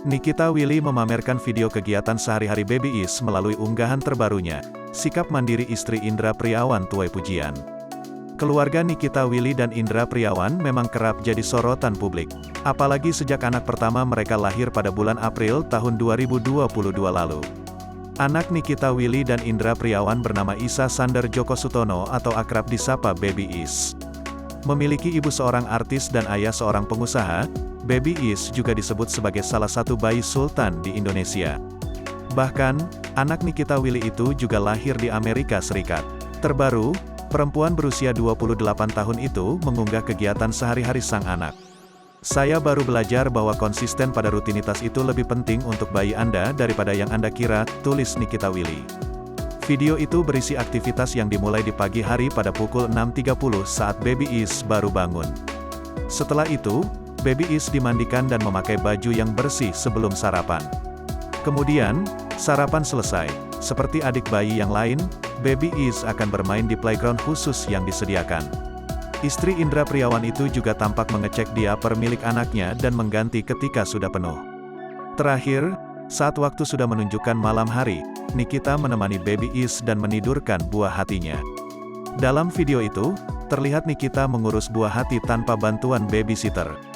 Nikita Willy memamerkan video kegiatan sehari-hari Baby Is melalui unggahan terbarunya, sikap mandiri istri Indra Priawan tuai pujian. Keluarga Nikita Willy dan Indra Priawan memang kerap jadi sorotan publik. Apalagi sejak anak pertama mereka lahir pada bulan April tahun 2022 lalu. Anak Nikita Willy dan Indra Priawan bernama Isa Sander Joko Sutono atau akrab disapa Baby Is. Memiliki ibu seorang artis dan ayah seorang pengusaha, Baby Is juga disebut sebagai salah satu bayi sultan di Indonesia. Bahkan, anak Nikita Willy itu juga lahir di Amerika Serikat. Terbaru, perempuan berusia 28 tahun itu mengunggah kegiatan sehari-hari sang anak. Saya baru belajar bahwa konsisten pada rutinitas itu lebih penting untuk bayi Anda daripada yang Anda kira, tulis Nikita Willy. Video itu berisi aktivitas yang dimulai di pagi hari pada pukul 6.30 saat Baby Is baru bangun. Setelah itu, Baby Is dimandikan dan memakai baju yang bersih sebelum sarapan. Kemudian, sarapan selesai. Seperti adik bayi yang lain, Baby Is akan bermain di playground khusus yang disediakan. Istri Indra Priawan itu juga tampak mengecek diaper milik anaknya dan mengganti ketika sudah penuh. Terakhir, saat waktu sudah menunjukkan malam hari, Nikita menemani Baby Is dan menidurkan buah hatinya. Dalam video itu, terlihat Nikita mengurus buah hati tanpa bantuan babysitter.